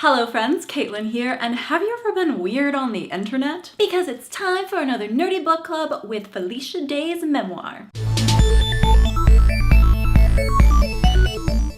Hello friends, Kaitlyn here, and have you ever been weird on the internet? Because it's time for another nerdy book club with Felicia Day's memoir.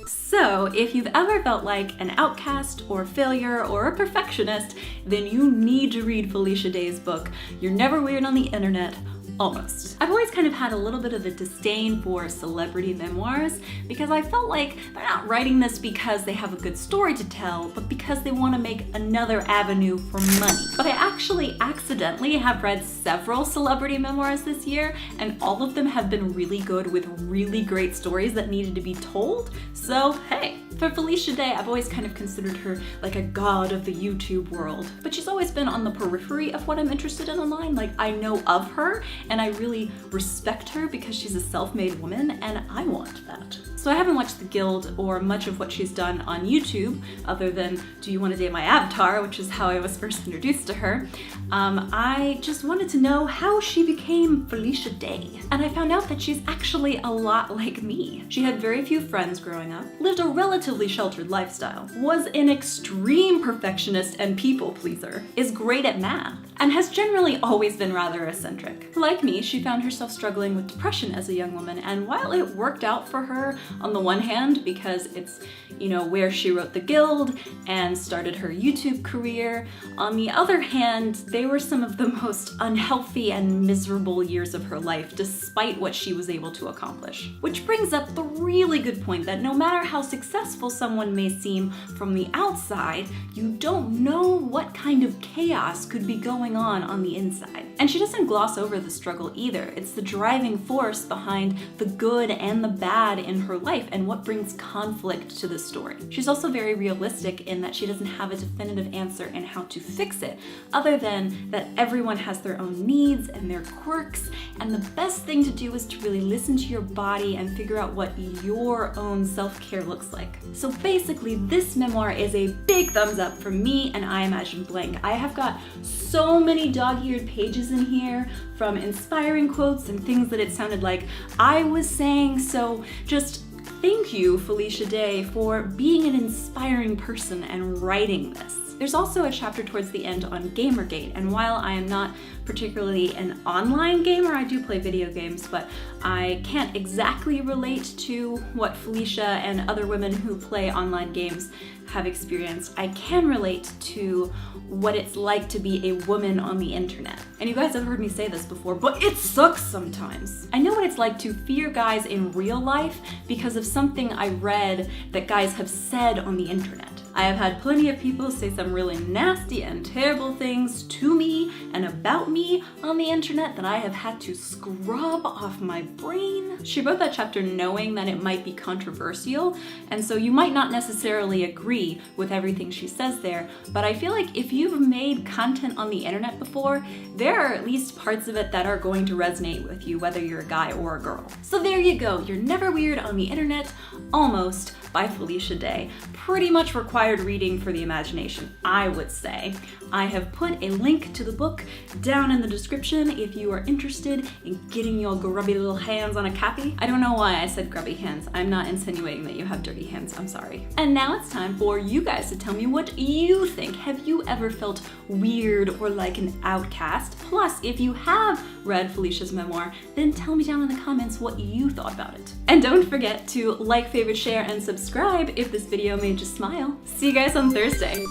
So, if you've ever felt like an outcast or a failure or a perfectionist, then you need to read Felicia Day's book, You're Never Weird on the Internet. Almost. I've always kind of had a little bit of a disdain for celebrity memoirs because I felt like they're not writing this because they have a good story to tell, but because they want to make another avenue for money. But I actually accidentally have read several celebrity memoirs this year, and all of them have been really good with really great stories that needed to be told. So hey, for Felicia Day, I've always kind of considered her like a god of the YouTube world, but she's always been on the periphery of what I'm interested in online. Like, I know of her and I really respect her because she's a self-made woman and I want that. So I haven't watched The Guild or much of what she's done on YouTube other than Do You Want to Date My Avatar, which is how I was first introduced to her. I just wanted to know how she became Felicia Day. And I found out that she's actually a lot like me. She had very few friends growing up, lived a relatively sheltered lifestyle, was an extreme perfectionist and people pleaser, is great at math, and has generally always been rather eccentric. Like me, she found herself struggling with depression as a young woman, and while it worked out for her on the one hand because it's, you know, where she wrote The Guild and started her YouTube career, on the other hand, they were some of the most unhealthy and miserable years of her life despite what she was able to accomplish. Which brings up the really good point that no matter how successful someone may seem from the outside, you don't know what kind of chaos could be going on the inside. And she doesn't gloss over the struggle either. It's the driving force behind the good and the bad in her life and what brings conflict to the story. She's also very realistic in that she doesn't have a definitive answer in how to fix it, other than that everyone has their own needs and their quirks, and the best thing to do is to really listen to your body and figure out what your own self-care looks like. So basically, this memoir is a big thumbs up from me and iIMAGINeblank. I have got so many dog-eared pages in here, from inspiring quotes and things that it sounded like I was saying, so just thank you, Felicia Day, for being an inspiring person and writing this. There's also a chapter towards the end on Gamergate, and while I am not particularly an online gamer, I do play video games, but I can't exactly relate to what Felicia and other women who play online games have experienced. I can relate to what it's like to be a woman on the internet. And you guys have heard me say this before, but it sucks sometimes. I know what it's like to fear guys in real life because of something I read that guys have said on the internet. I have had plenty of people say some really nasty and terrible things to me and about me on the internet that I have had to scrub off my brain. She wrote that chapter knowing that it might be controversial, and so you might not necessarily agree with everything she says there, but I feel like if you've made content on the internet before, there are at least parts of it that are going to resonate with you, whether you're a guy or a girl. So there you go, You're Never Weird on the Internet, almost, by Felicia Day. Pretty much required reading for the imagination, I would say. I have put a link to the book down in the description if you are interested in getting your grubby little hands on a copy. I don't know why I said grubby hands. I'm not insinuating that you have dirty hands, I'm sorry. And now it's time for you guys to tell me what you think. Have you ever felt weird or like an outcast? Plus, if you have read Felicia's memoir, then tell me down in the comments what you thought about it. And don't forget to like, favorite, share, and subscribe if this video made you smile. See you guys on Thursday.